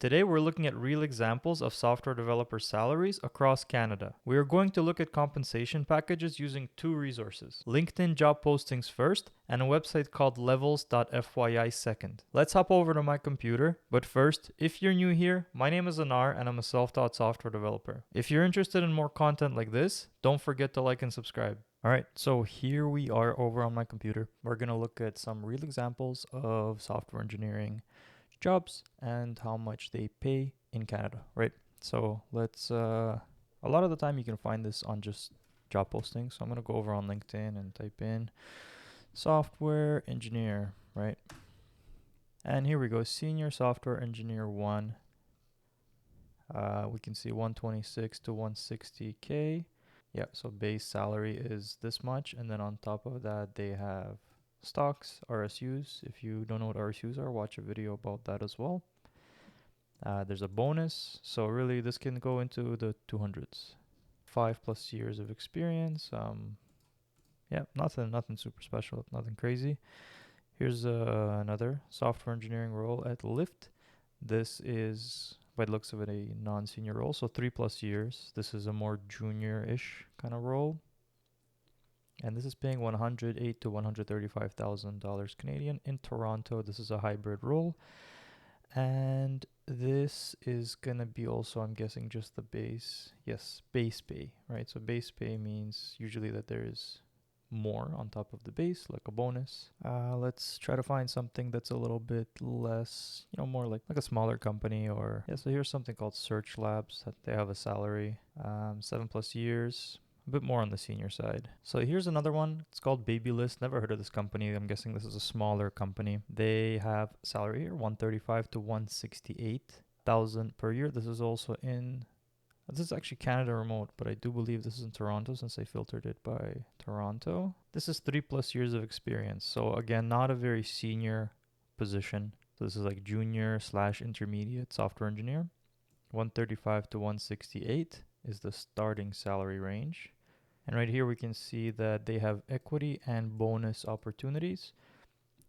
Today we're looking at real examples of software developer salaries across Canada. We are going to look at compensation packages using two resources: LinkedIn job postings first and a website called Levels.fyi second. Let's hop over to my computer, but first, if you're new here, my name is Anar and I'm a self-taught software developer. If you're interested in more content like this, don't forget to like and subscribe. Alright, so here we are over on my computer. We're going to look at some real examples of software engineering jobs and how much they pay in Canada, right? So let's, a lot of the time you can find this on just job postings. So I'm going to go over on LinkedIn and type in software engineer, right? And here we go, senior software engineer 1. We can see 126 to 160K. Yeah, so base salary is this much. And then on top of that, they have stocks, RSUs. If you don't know what RSUs are, watch a video about that as well. There's a bonus, so really this can go into the 200s. 5+ years of experience. Yeah, nothing super special, nothing crazy. Here's another software engineering role at Lyft. This is, by the looks of it, a non-senior role, so 3+ years. This is a more junior-ish kind of role. And this is paying $108,000 to $135,000 Canadian in Toronto. This is a hybrid role. And this is gonna be also, I'm guessing, just the base. Yes, base pay, right? So base pay means usually that there is more on top of the base, like a bonus. Let's try to find something that's a little bit less, more like a smaller company. Or yeah, so here's something called Search Labs that they have a salary, 7+ years. A bit more on the senior side. So here's another one. It's called Babylist. Never heard of this company. I'm guessing this is a smaller company. They have salary here, 135 to 168,000 per year. This is also in, this is actually Canada remote, but I do believe this is in Toronto since I filtered it by Toronto. This is 3+ years of experience. So again, not a very senior position. So this is like junior / intermediate software engineer. 135 to 168 is the starting salary range. And right here we can see that they have equity and bonus opportunities,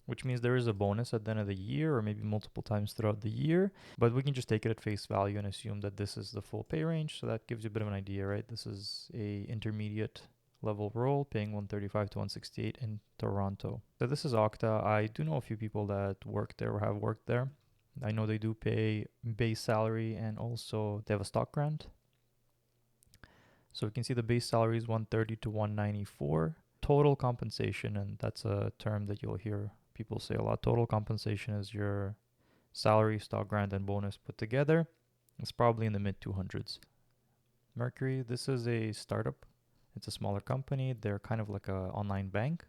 which means there is a bonus at the end of the year or maybe multiple times throughout the year. But we can just take it at face value and assume that this is the full pay range. So that gives you a bit of an idea, right? This is a intermediate level role paying 135 to 168 in Toronto. So this is Okta. I do know a few people that work there or have worked there. I know they do pay base salary and also they have a stock grant. So we can see the base salary is 130 to 194. Total compensation, and that's a term that you'll hear people say a lot. Total compensation is your salary, stock grant, and bonus put together. It's probably in the mid 200s. Mercury, this is a startup. It's a smaller company. They're kind of like an online bank.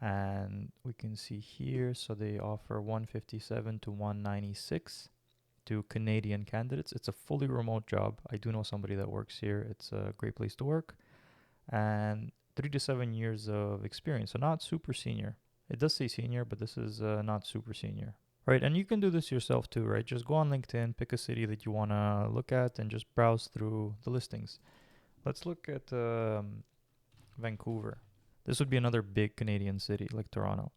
And we can see here, so they offer 157 to 196 to Canadian candidates. It's a fully remote job. I do know somebody that works here. It's a great place to work. And 3 to 7 years of experience. So not super senior. It does say senior, but this is not super senior. Right, and you can do this yourself too, right? Just go on LinkedIn, pick a city that you want to look at, and just browse through the listings. Let's look at Vancouver. This would be another big Canadian city like Toronto.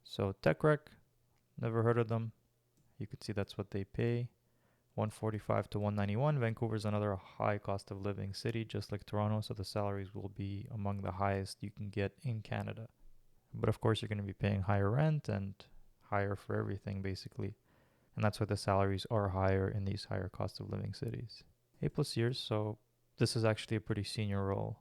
So TechRec, never heard of them. You could see that's what they pay. 145 to 191. Vancouver is another high cost of living city, just like Toronto, so the salaries will be among the highest you can get in Canada. But of course, you're going to be paying higher rent and higher for everything, basically. And that's why the salaries are higher in these higher cost of living cities. 8+ years, so this is actually a pretty senior role.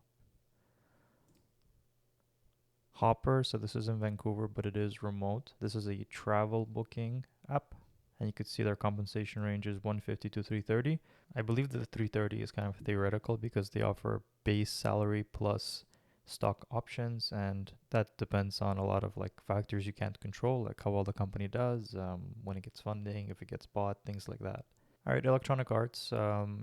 Hopper, so this is in Vancouver, but it is remote. This is a travel booking app. And you could see their compensation range is 150 to 330. I believe that the 330 is kind of theoretical because they offer base salary plus stock options, and that depends on a lot of like factors you can't control, like how well the company does, when it gets funding, if it gets bought, things like that. All right, Electronic Arts.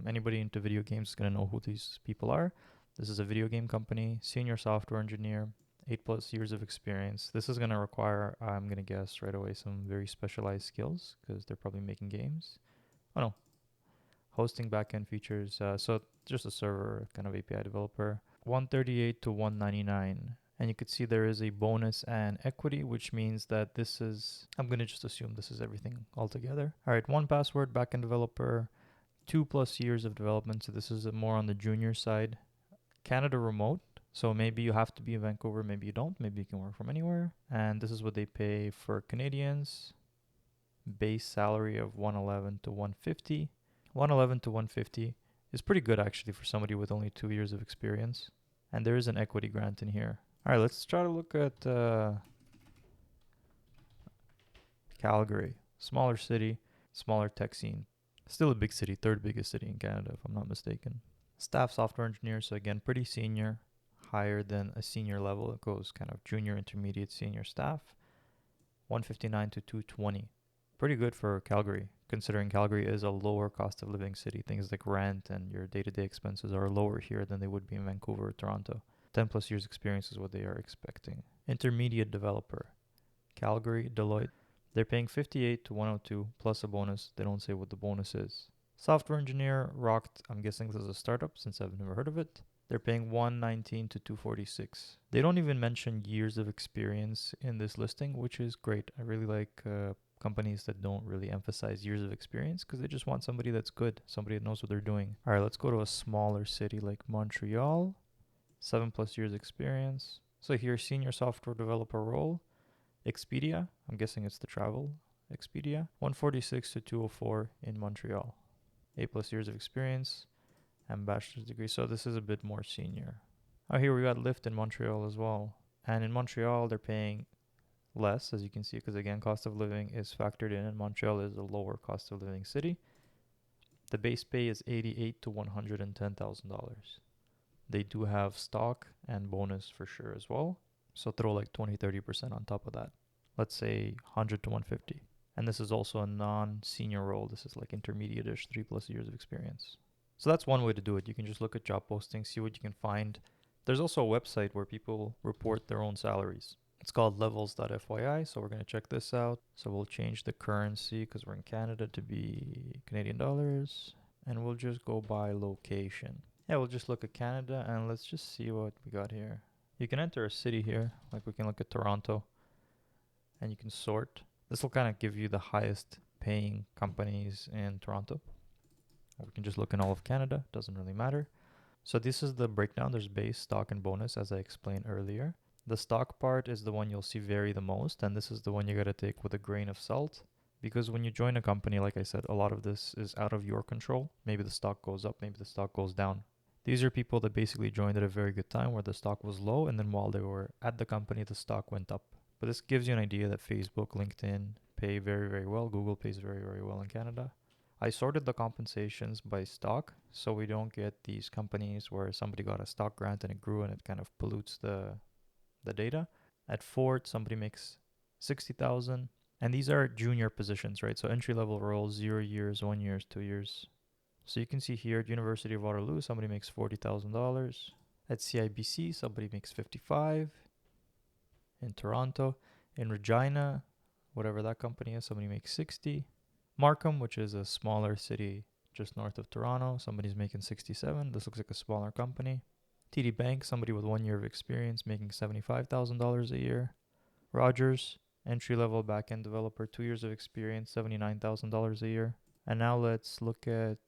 Anybody into video games is going to know who these people are. This is a video game company, senior software engineer, 8+ years of experience. This is going to require, I'm going to guess right away, some very specialized skills because they're probably making games. Oh no, hosting backend features. So just a server kind of API developer. 138 to 199. And you could see there is a bonus and equity, which means that this is, I'm going to just assume this is everything altogether. All right, 1Password, backend developer, 2+ years of development. So this is more on the junior side. Canada remote. So maybe you have to be in Vancouver, maybe you don't. Maybe you can work from anywhere. And this is what they pay for Canadians. Base salary of 111 to 150. 111 to 150 is pretty good actually for somebody with only 2 years of experience. And there is an equity grant in here. All right, let's try to look at Calgary. Smaller city, smaller tech scene. Still a big city, third biggest city in Canada, if I'm not mistaken. Staff software engineer, so again, pretty senior, higher than a senior level. It goes kind of junior, intermediate, senior staff. 159 to 220. Pretty good for Calgary, considering Calgary is a lower cost of living city. Things like rent and your day-to-day expenses are lower here than they would be in Vancouver or Toronto. 10+ years experience is what they are expecting. Intermediate developer, Calgary, Deloitte. They're paying 58 to 102 plus a bonus. They don't say what the bonus is. Software engineer, Rocked. I'm guessing this is a startup since I've never heard of it. They're paying 119 to 246. They don't even mention years of experience in this listing, which is great. I really like companies that don't really emphasize years of experience because they just want somebody that's good, somebody that knows what they're doing. All right, let's go to a smaller city like Montreal. 7+ years experience. So here, senior software developer role. Expedia, I'm guessing it's the travel Expedia. 146 to 204 in Montreal. 8+ years of experience and bachelor's degree. So this is a bit more senior. Oh, here we got Lyft in Montreal as well. And in Montreal, they're paying less, as you can see, because again, cost of living is factored in, and Montreal is a lower cost of living city. The base pay is $88,000 to $110,000. They do have stock and bonus for sure as well. So throw like 20-30% on top of that. Let's say 100 to 150. And this is also a non-senior role. This is like intermediate-ish, 3+ years of experience. So that's one way to do it. You can just look at job postings, see what you can find. There's also a website where people report their own salaries. It's called Levels.fyi, so we're going to check this out. So we'll change the currency because we're in Canada to be Canadian dollars. And we'll just go by location. Yeah, we'll just look at Canada and let's just see what we got here. You can enter a city here, like we can look at Toronto, and you can sort. This will kind of give you the highest paying companies in Toronto. Or we can just look in all of Canada, doesn't really matter. So this is the breakdown. There's base, stock, and bonus, as I explained earlier. The stock part is the one you'll see vary the most, and this is the one you gotta take with a grain of salt. Because when you join a company, like I said, a lot of this is out of your control. Maybe the stock goes up, maybe the stock goes down. These are people that basically joined at a very good time where the stock was low, and then while they were at the company, the stock went up. But this gives you an idea that Facebook, LinkedIn pay very, very well. Google pays very, very well in Canada. I sorted the compensations by stock, so we don't get these companies where somebody got a stock grant and it grew and it kind of pollutes the data. At Ford, somebody makes 60,000, and these are junior positions, right? So entry level roles, 0 years, 1 year, 2 years. So you can see here at University of Waterloo, somebody makes $40,000. At CIBC, somebody makes 55. In Toronto, in Regina, whatever that company is, somebody makes 60. Markham, which is a smaller city just north of Toronto, somebody's making 67. This looks like a smaller company. TD Bank, somebody with 1 year of experience making $75,000 a year. Rogers, entry level backend developer, 2 years of experience, $79,000 a year. And now let's look at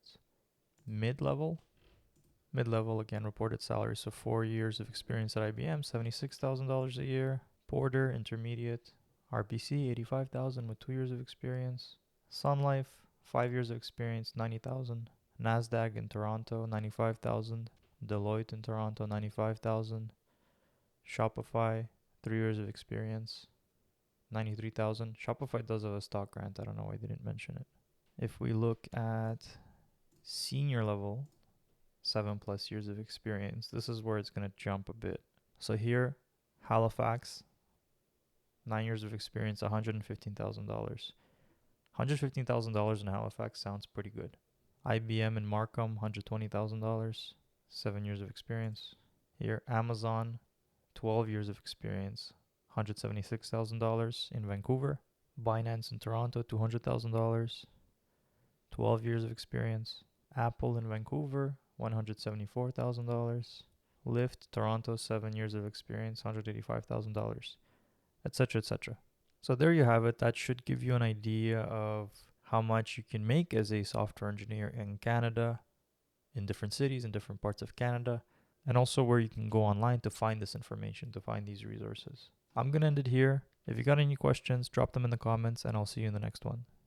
mid-level. Mid-level, again, reported salary. So 4 years of experience at IBM, $76,000 a year. Porter, intermediate. RBC, $85,000 with 2 years of experience. Sun Life, 5 years of experience, $90,000. Nasdaq in Toronto, $95,000. Deloitte in Toronto, $95,000. Shopify, 3 years of experience, $93,000. Shopify does have a stock grant. I don't know why I didn't mention it. If we look at senior level, 7+ years of experience, this is where it's going to jump a bit. So here, Halifax, 9 years of experience, $115,000. $115,000 in Halifax sounds pretty good. IBM in Markham, $120,000, 7 years of experience. Here, Amazon, 12 years of experience, $176,000 in Vancouver. Binance in Toronto, $200,000, 12 years of experience. Apple in Vancouver, $174,000. Lyft, Toronto, 7 years of experience, $185,000, etc., etc. So there you have it. That should give you an idea of how much you can make as a software engineer in Canada, in different cities, in different parts of Canada, and also where you can go online to find this information, to find these resources. I'm going to end it here. If you got any questions, drop them in the comments, and I'll see you in the next one.